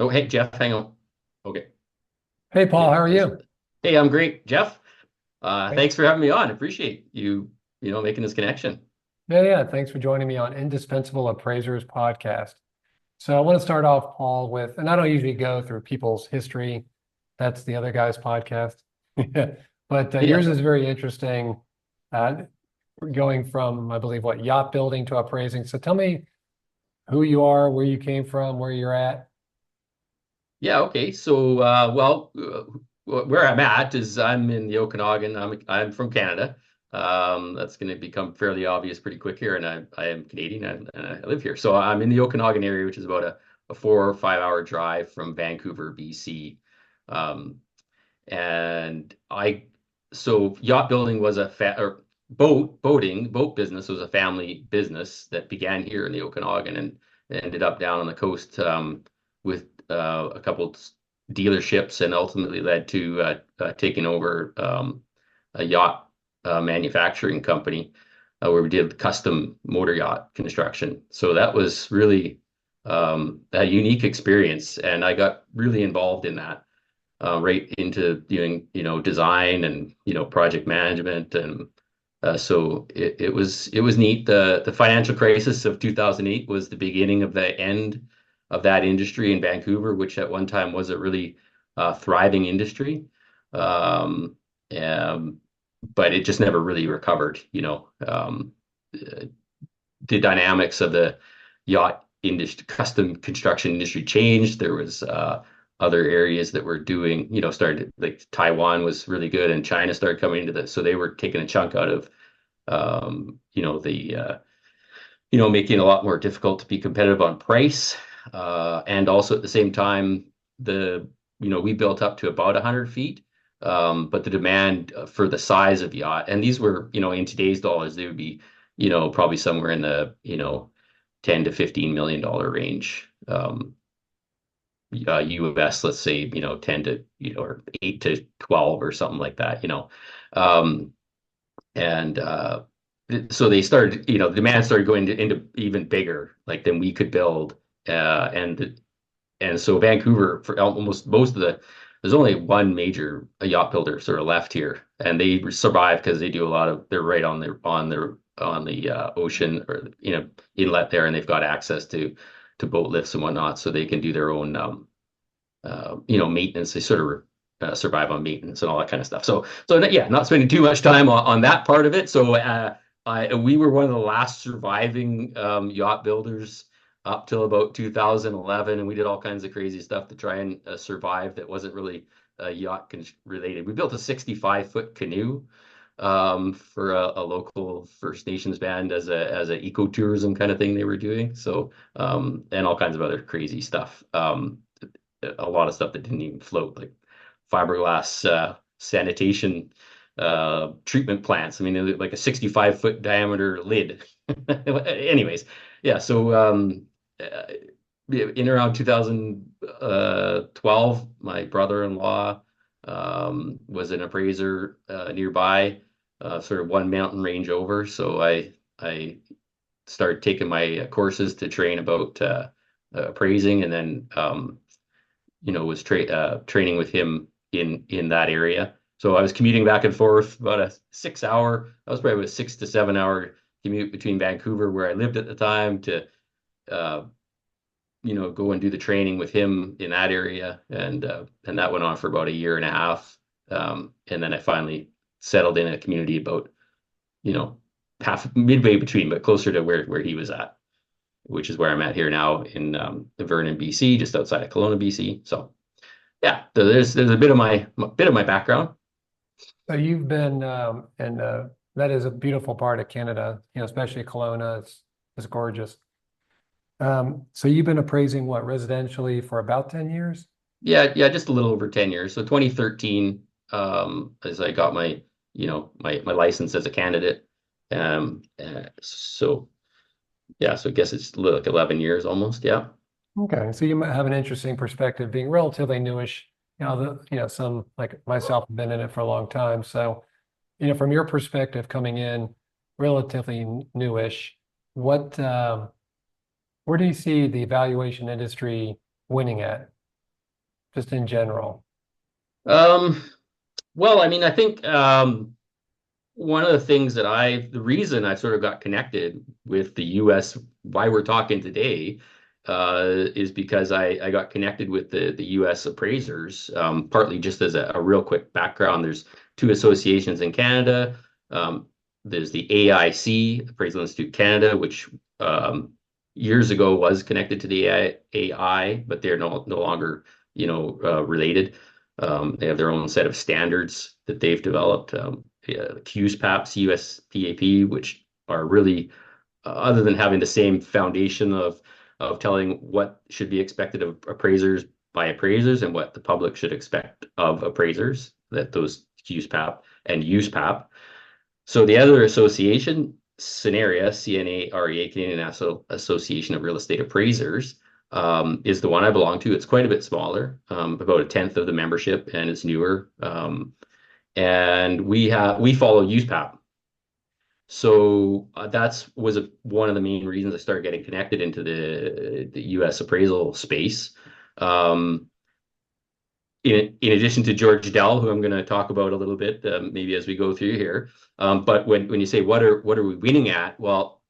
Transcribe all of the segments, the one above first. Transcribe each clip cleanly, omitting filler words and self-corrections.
Oh, hey, Jeff, hang on. Okay. Hey, Paul, Yeah. how are you? Hey, I'm great, Jeff. Hey. Thanks for having me on. Appreciate you making this connection. Yeah. Thanks for joining me on Indispensable Appraisers podcast. So I want to start off, Paul, with, and I don't usually go through people's history. That's the other guy's podcast. But Yeah. yours is very interesting, uh, going from, I believe, what, yacht building to appraising. So tell me who you are, where you came from, where you're at. Yeah. Okay. So, where I'm at is I'm in the Okanagan. I'm from Canada. That's going to become fairly obvious pretty quick here, and I am Canadian and I live here. So I'm in the Okanagan area, which is about a 4 or 5 hour drive from Vancouver, BC. Um, and I so yacht building was or boat business was a family business that began here in the Okanagan and ended up down on the coast with a couple dealerships and ultimately led to taking over a yacht manufacturing company where we did custom motor yacht construction. So that was really a unique experience, and I got really involved in that right into doing, design and, project management. And so it was neat. The financial crisis of 2008 was the beginning of the end of that industry in Vancouver, which at one time was a really thriving industry. Um, um, but it just never really recovered. The dynamics of the yacht industry, custom construction industry changed. There was other areas that were doing, started like Taiwan was really good, and China started coming into this, so they were taking a chunk out of, the making it a lot more difficult to be competitive on price, and also at the same time, we built up to about 100 feet. But the demand for the size of yacht, and these were, in today's dollars, they would be, probably somewhere in the, 10 to $15 million range. US, let's say, 10 to, or 8 to 12 or something like that. Um, and so they started, the demand started going into even bigger, like than we could build. And so Vancouver, for almost most of there's only one major yacht builder sort of left here, and they survive because they do a lot of, they're right on the ocean, or inlet there, and they've got access to boat lifts and whatnot, so they can do their own maintenance. They sort of survive on maintenance and all that kind of stuff. So yeah, not spending too much time on that part of it. So we were one of the last surviving yacht builders up till about 2011, and we did all kinds of crazy stuff to try and survive that wasn't really yacht related. We built a 65-foot canoe for a local First Nations band as a ecotourism kind of thing they were doing. So and all kinds of other crazy stuff. A lot of stuff that didn't even float, like fiberglass sanitation treatment plants. I mean, like a 65-foot diameter lid. Anyways, yeah. So in around 2012, my brother-in-law was an appraiser nearby, sort of one mountain range over. So I started taking my courses to train about appraising, and then was training with him in that area. So I was commuting back and forth about a 6 hour. I was probably about a 6 to 7 hour commute between Vancouver, where I lived at the time, to uh, go and do the training with him in that area, and that went on for about a year and a half. And then I finally settled in a community about you know half midway between, but closer to where he was at, which is where I'm at here now in Vernon, BC, just outside of Kelowna, BC. So yeah, so there's a bit of my background. So you've been, and that is a beautiful part of Canada, especially Kelowna. It's gorgeous. So you've been appraising what, residentially for about 10 years? Yeah, yeah, just a little over 10 years. So 2013, as I got my license as a candidate. So yeah, so I guess it's like 11 years almost. Yeah. Okay, so you might have an interesting perspective being relatively newish. Some like myself have been in it for a long time. So, from your perspective coming in relatively newish, what where do you see the valuation industry winning at? just in general? Um, well, I mean, I think one of the things the reason I sort of got connected with the US, why we're talking today, is because I got connected with the US appraisers, partly just as a real quick background. There's two associations in Canada. Um, there's the AIC, Appraisal Institute Canada, which years ago was connected to the AI, but they're no longer, related. They have their own set of standards that they've developed. CUSPAP, CUSPAP, which are really, other than having the same foundation of telling what should be expected of appraisers by appraisers and what the public should expect of appraisers, that those CUSPAP and USPAP. So the other association, CNAREA, CNAREA, Canadian National Association of Real Estate Appraisers, is the one I belong to. It's quite a bit smaller, about a tenth of the membership, and it's newer. And we follow USPAP. So one of the main reasons I started getting connected into the U.S. appraisal space. Um, in addition to George Dell, who I'm going to talk about a little bit, maybe as we go through here. But when you say what are we winning at? Well,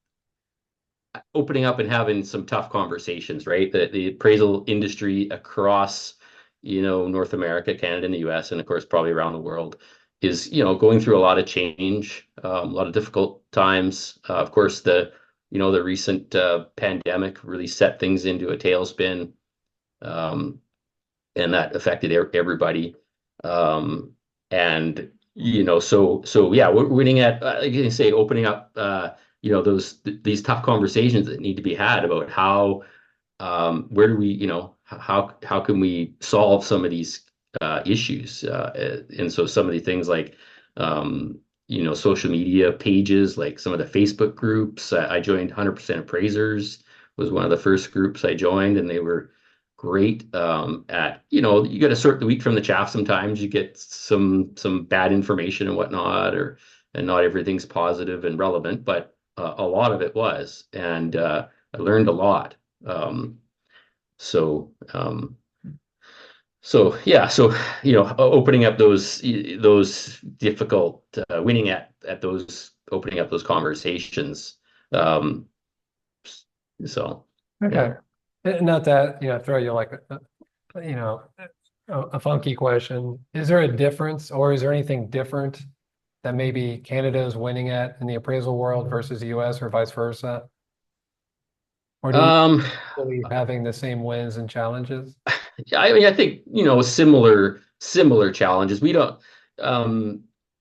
opening up and having some tough conversations, right? The appraisal industry across, North America, Canada, and the US, and of course, probably around the world is, going through a lot of change, a lot of difficult times. Of course, the recent pandemic really set things into a tailspin, and that affected everybody. And, so yeah, we're winning at, like you say, opening up, these tough conversations that need to be had about where do we, how can we solve some of these issues? And so some of the things like, social media pages, like some of the Facebook groups. I joined 100% Appraisers, was one of the first groups I joined, and they were great you got to sort the wheat from the chaff. Sometimes you get some bad information and whatnot, and not everything's positive and relevant, but a lot of it was, and I learned a lot. So so yeah, so opening up those difficult, winning at those, opening up those conversations. Um, so yeah. Okay. Not that, throw you like you know, a funky question. Is there a difference or is there anything different that maybe Canada is winning at in the appraisal world versus the US or vice versa? Or do you Um, believe having the same wins and challenges? Yeah, I mean, I think, similar challenges. We don't,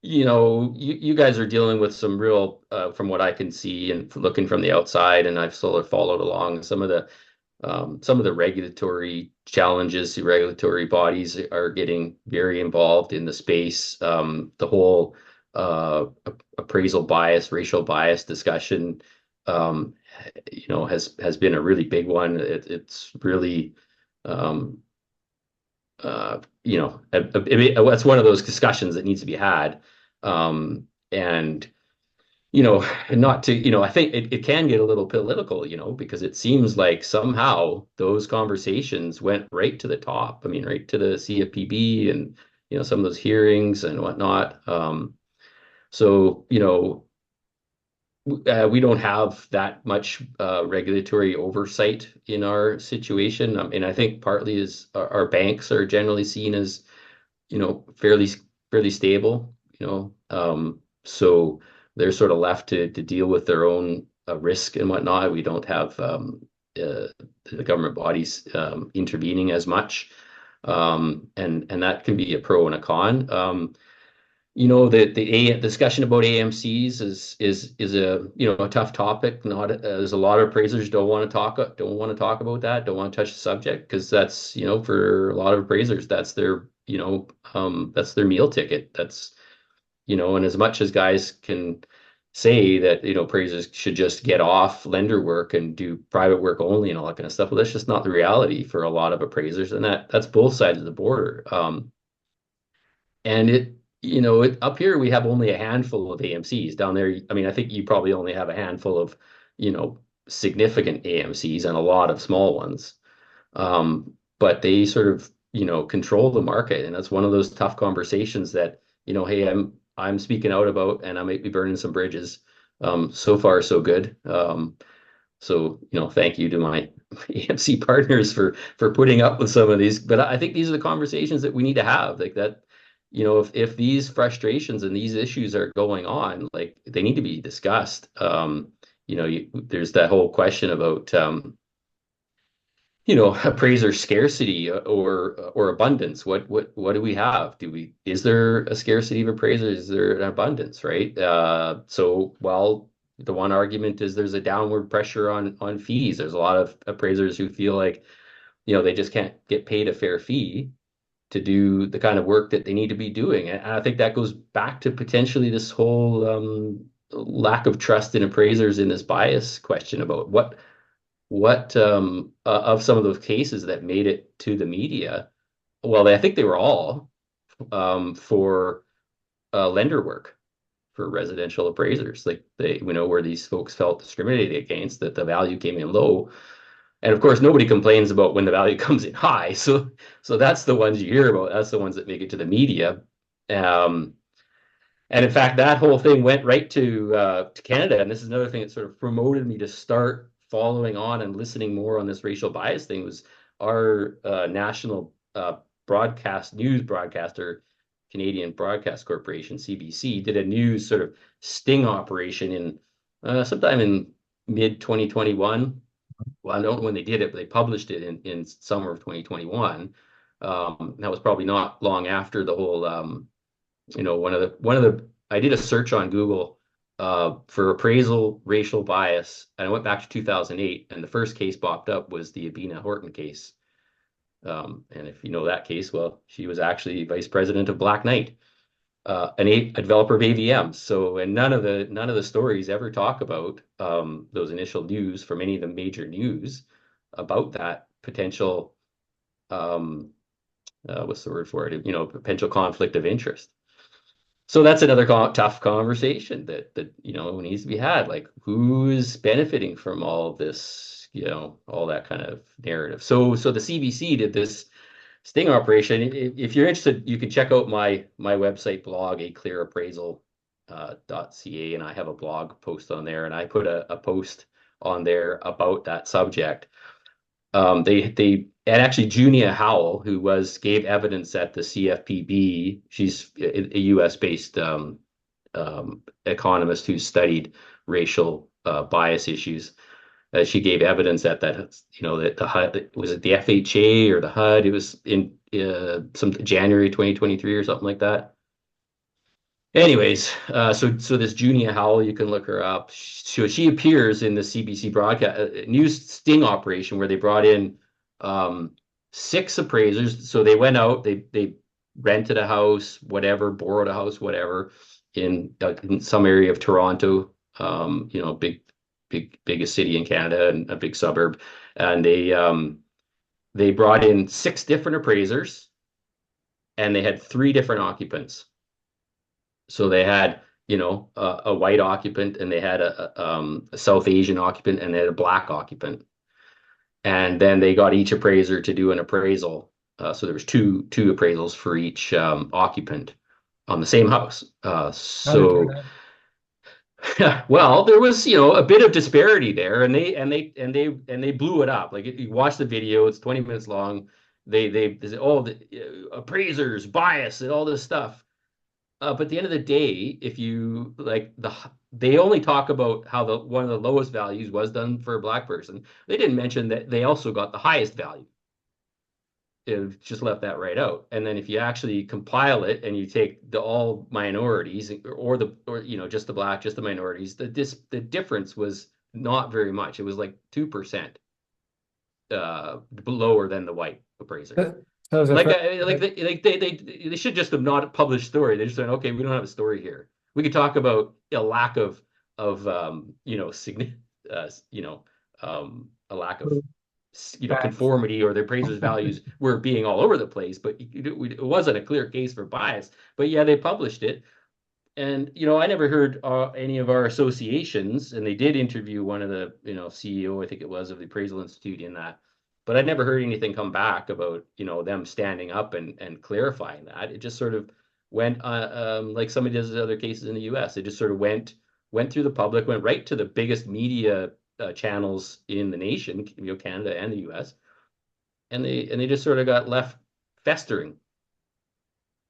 you guys are dealing with some real, from what I can see and looking from the outside, and I've sort of followed along some of the regulatory challenges. The regulatory bodies are getting very involved in the space. The whole appraisal bias, racial bias discussion, um, has been a really big one. It's really, um, that's one of those discussions that needs to be had. And not to, I think it can get a little political, because it seems like somehow those conversations went right to the top. I mean, right to the CFPB and, some of those hearings and whatnot. So, we don't have that much regulatory oversight in our situation. And I think partly is our banks are generally seen as, fairly stable, so they're sort of left to deal with their own risk and whatnot. We don't have the government bodies intervening as much, and that can be a pro and a con. The discussion about AMCs is a tough topic. Not there's a lot of appraisers don't want to talk about that, don't want to touch the subject, because that's, for a lot of appraisers, that's their meal ticket. And as much as guys can say that, appraisers should just get off lender work and do private work only and all that kind of stuff, well, that's just not the reality for a lot of appraisers, and that's both sides of the border. And up here we have only a handful of AMCs. Down there, I mean, I think you probably only have a handful of, significant AMCs and a lot of small ones. But they sort of control the market. And that's one of those tough conversations that, hey, I'm speaking out about, and I might be burning some bridges. So far, so good. So, thank you to my AMC partners for putting up with some of these. But I think these are the conversations that we need to have. Like that, if these frustrations and these issues are going on, like they need to be discussed. There's that whole question about appraiser scarcity or abundance. What do we have? Is there a scarcity of appraisers? Is there an abundance, right? Well, the one argument is there's a downward pressure on fees. There's a lot of appraisers who feel like, they just can't get paid a fair fee to do the kind of work that they need to be doing. And I think that goes back to potentially this whole lack of trust in appraisers in this bias question about what of some of those cases that made it to the media. Well, I think they were all for lender work for residential appraisers. Like we know where these folks felt discriminated against, that the value came in low. And of course, nobody complains about when the value comes in high. So that's the ones you hear about. That's the ones that make it to the media. Um, and in fact, that whole thing went right to Canada. And this is another thing that sort of promoted me to start following on and listening more on this racial bias thing. Was our national broadcast news broadcaster, Canadian Broadcast Corporation, CBC, did a news sort of sting operation in sometime in mid 2021. Well, I don't know when they did it, but they published it in summer of 2021. That was probably not long after the whole one of the I did a search on Google for appraisal racial bias, and I went back to 2008, and the first case popped up was the Abina Horton case. And if you know that case, well, she was actually vice president of Black Knight, a developer of AVMs. So, and none of the stories ever talk about those initial news from any of the major news about that potential what's the word for it? Potential conflict of interest. So that's another tough conversation that needs to be had. Like, who's benefiting from all of this, all that kind of narrative. So the CBC did this sting operation. If you're interested, you can check out my website blog, aclearappraisal.ca, and I have a blog post on there, and I put a post on there about that subject. And actually Junia Howell, who gave evidence at the CFPB. She's a U.S. based economist who studied racial bias issues. She gave evidence at that, that the HUD, was it the FHA or the HUD? It was in some January 2023 or something like that. Anyways, so this Junia Howell, you can look her up. She appears in the CBC broadcast news sting operation where they brought in 6 appraisers. So they went out, they rented a house, whatever, borrowed a house, whatever, in some area of Toronto, biggest city in Canada and a big suburb, and they brought in 6 different appraisers, and they had 3 different occupants. So they had, a white occupant, and they had a South Asian occupant, and they had a black occupant. And then they got each appraiser to do an appraisal. So there was two appraisals for each occupant on the same house. How did it turn out? Well, there was, a bit of disparity there, and they blew it up. Like, if you watch the video, it's 20 minutes long. They say, oh, the appraisers bias and all this stuff. But at the end of the day, if you like they only talk about how one of the lowest values was done for a black person. They didn't mention that they also got the highest value. It just left that right out. And then if you actually compile it and you take all minorities or just the black, just the minorities, the difference was not very much. It was like 2% lower than the white appraiser. So is it Like, fair? they should just have not published story. They just said, okay, we don't have a story here. We could talk about a lack of a lack of conformity, or the appraiser's values were being all over the place, but it wasn't a clear case for bias. But yeah, they published it. And I never heard any of our associations, and they did interview one of the CEO, I think it was, of the Appraisal Institute in that. but I'd never heard anything come back about, them standing up and clarifying that. It just sort of went, like some of these other cases in the U.S. It just sort of went through the public, went right to the biggest media channels in the nation, Canada and the U.S., and they just sort of got left festering.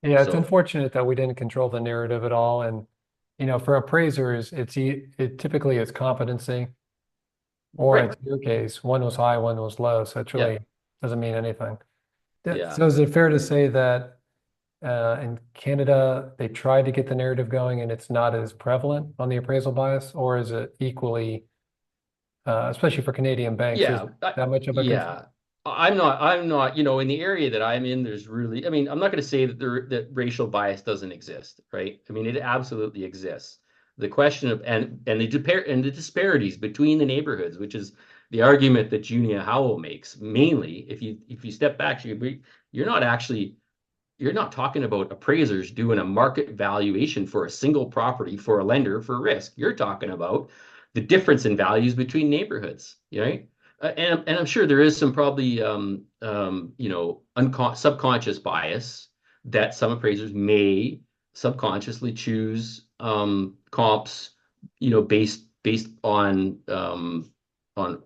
Yeah, it's So unfortunate that we didn't control the narrative at all. And, for appraisers, it typically is competency, or right, in your case, one was high, one was low. So it yeah, really doesn't mean anything. yeah. So is it fair to say that in Canada, they tried to get the narrative going and it's not as prevalent on the appraisal bias, or is it equally, especially for Canadian banks, is Yeah, that much of a concern? yeah. I'm not, in the area that I'm in, there's really, I mean, I'm not going to say that racial bias doesn't exist, right? I mean, it absolutely exists. The question of and the disparities between the neighborhoods, which is the argument that Junia Howell makes, mainly if you step back, you're not actually you're not talking about appraisers doing a market valuation for a single property for a lender for risk. You're talking about the difference in values between neighborhoods, right? And I'm sure there is some probably subconscious bias that some appraisers may subconsciously choose comps, based on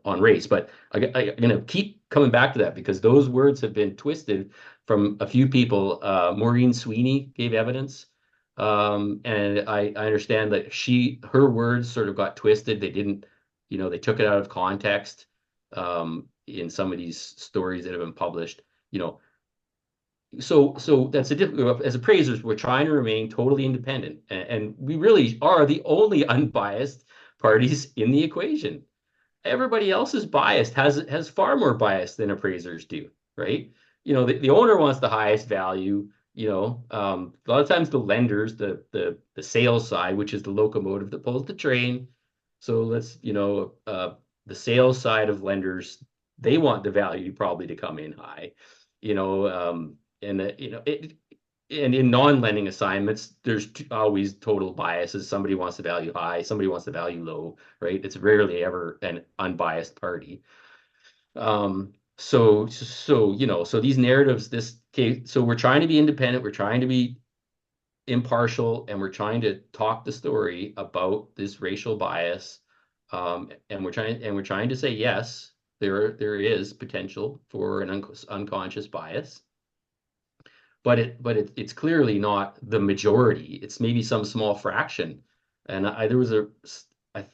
race. But I'm going to keep coming back to that because those words have been twisted from a few people. Maureen Sweeney gave evidence, and I understand that her words sort of got twisted. They didn't, they took it out of context in some of these stories that have been published. You know, so that's a difficult. As appraisers, we're trying to remain totally independent, and we really are the only unbiased parties in the equation. Everybody else is biased, has far more bias than appraisers do, right? The owner wants the highest value. A lot of times the lenders, the sales side, which is the locomotive that pulls the train. So the sales side of lenders, they want the value probably to come in high, you know, and it. And in non-lending assignments, there's always total biases. Somebody wants the value high, somebody wants the value low, right? It's rarely ever an unbiased party. So these narratives, this case, so we're trying to be independent, we're trying to be impartial, and we're trying to talk the story about this racial bias. And we're trying to say yes, there is potential for an unconscious bias, but it's clearly not the majority. It's maybe some small fraction. And there was I,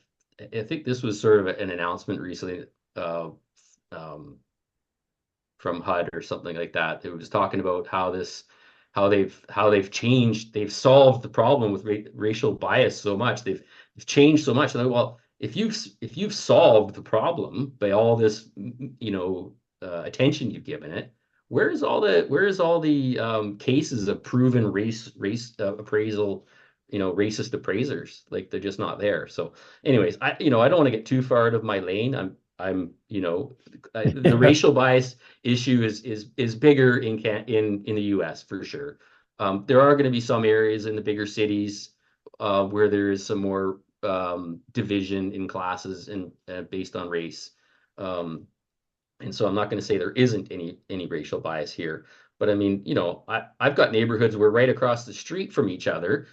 I think this was sort of an announcement recently, uh, um, from HUD or something like that. It was talking about how they've changed, they've solved the problem with racial bias so much. They've changed so much. And well, if you've solved the problem by all this, attention you've given it, where's all the cases of proven race appraisal, racist appraisers? Like they're just not there. So, anyways, I don't want to get too far out of my lane. The Yeah. racial bias issue is bigger in the U.S. for sure. There are going to be some areas in the bigger cities where there is some more division in classes and based on race. Um, and so I'm not going to say there isn't any racial bias here, but I mean, I've got neighborhoods where right across the street from each other,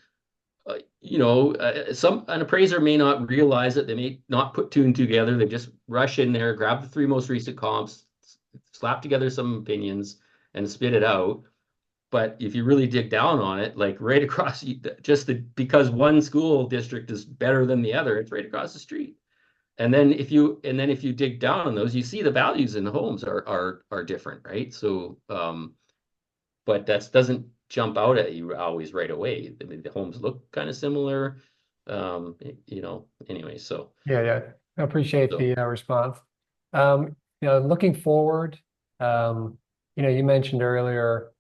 an appraiser may not realize it. They may not put two and two together. They just rush in there, grab the three most recent comps, slap together some opinions, and spit it out. But if you really dig down on it, like right across, because one school district is better than the other, it's right across the street. And then if you dig down on those, you see the values in the homes are different, right? So, but that doesn't jump out at you always right away. I mean, the homes look kind of similar, anyway. So, Yeah, yeah. I appreciate so the response. Looking forward, you mentioned earlier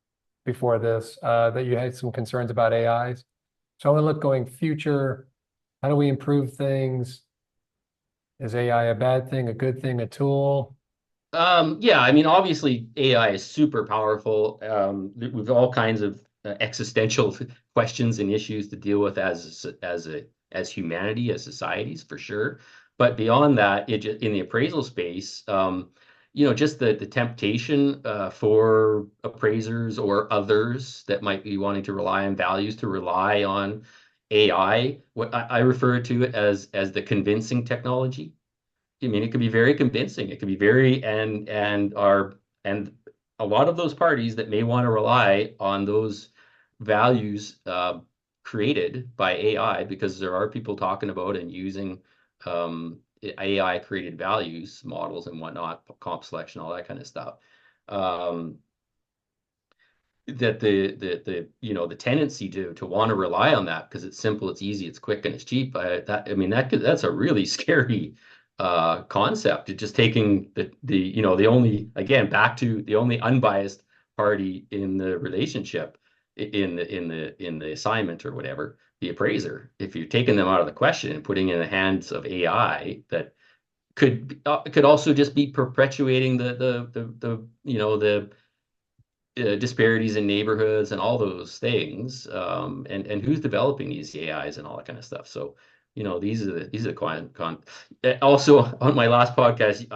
before this that you had some concerns about AIs. So I want to look going future. How do we improve things? Is AI a bad thing, a good thing, a tool? yeah, I mean, obviously AI is super powerful. With all kinds of existential questions and issues to deal with as humanity, as societies, for sure. But beyond that, in the appraisal space, just the temptation for appraisers or others that might be wanting to rely on values to rely on AI. What I refer to it as the convincing technology. I mean, it could be very convincing. It could be very and a lot of those parties that may want to rely on those values created by AI, because there are people talking about and using AI created values models and whatnot, comp selection, all that kind of stuff. Um, that the tendency to want to rely on that because it's simple, it's easy, it's quick, and it's cheap. I mean that's a really scary concept. It's just taking the only, again, back to the only unbiased party in the relationship, in the assignment or whatever, the appraiser. If you're taking them out of the question and putting in the hands of AI, that could also just be perpetuating the disparities in neighborhoods and all those things, and who's developing these AIs and all that kind of stuff. So, these are the also on my last podcast,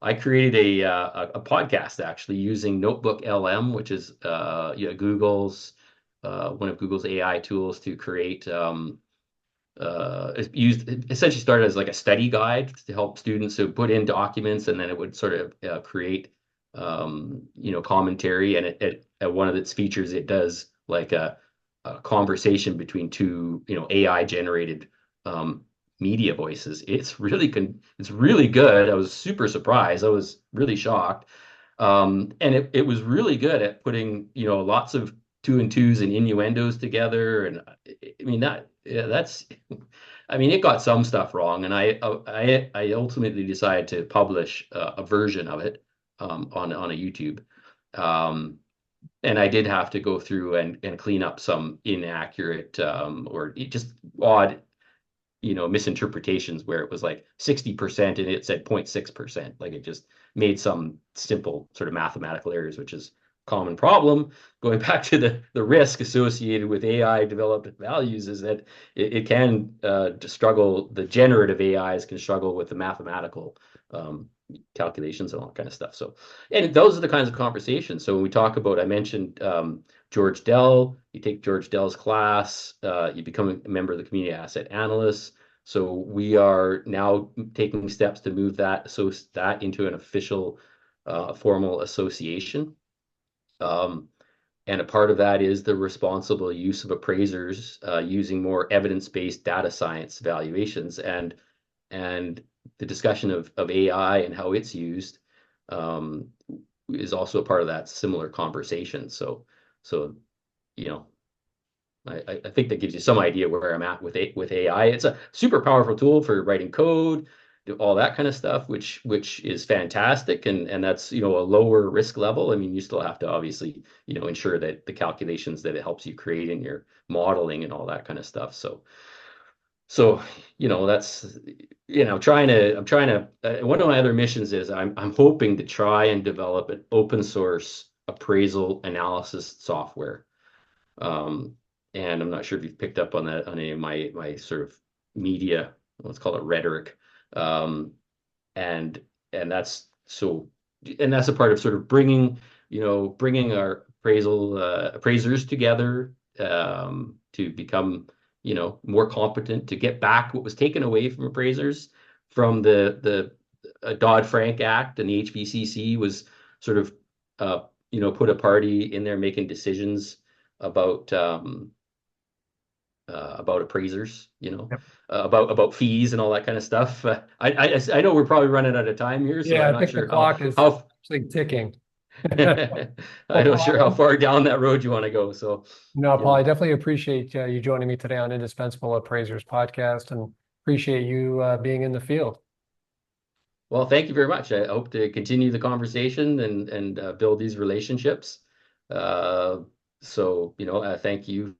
I created a podcast actually using Notebook LM, which is Google's one of Google's AI tools to create. It's used, it essentially started as like a study guide to help students to put in documents, and then it would sort of create commentary. And one of its features, it does like a conversation between two AI generated media voices. It's really good. I was super surprised. I was really shocked. And it was really good at putting lots of two and twos and innuendos together. And I mean that's I mean, it got some stuff wrong, and I ultimately decided to publish a version of it on a YouTube. Um, and I did have to go through and clean up some inaccurate or just odd, misinterpretations where it was like 60% and it said 0.6%. Like, it just made some simple sort of mathematical errors, which is a common problem. Going back to the risk associated with AI developed values is that it can struggle, the generative AIs can struggle with the mathematical calculations and all that kind of stuff. So, and those are the kinds of conversations. So when we talk about, I mentioned George Dell, you take George Dell's class, you become a member of the community asset analysts. So we are now taking steps to move that into an official formal association. And a part of that is the responsible use of appraisers using more evidence-based data science valuations, and the discussion of AI and how it's used is also a part of that similar conversation. So you know, I think that gives you some idea where I'm at with AI. It's a super powerful tool for writing code, do all that kind of stuff, which is fantastic, and that's a lower risk level. I mean, you still have to obviously ensure that the calculations that it helps you create in your modeling and all that kind of stuff. So that's I'm trying to one of my other missions is I'm hoping to try and develop an open source appraisal analysis software. And I'm not sure if you've picked up on that on any of my sort of media, let's call it rhetoric. Um, and and that's so and that's a part of sort of bringing our appraisers together to become more competent, to get back what was taken away from appraisers from the Dodd-Frank Act. And the HBCC was sort of put a party in there making decisions about appraisers, Yep. about fees and all that kind of stuff. I know we're probably running out of time here, so Yeah, I'm I not think the sure how clock is how actually ticking. I'm Well, not Paul, sure how far down that road you want to go. So, no, you Paul, I know, definitely appreciate you joining me today on Indispensable Appraisers podcast, and appreciate you being in the field. well, thank you very much. I hope to continue the conversation and build these relationships. Uh, so, thank you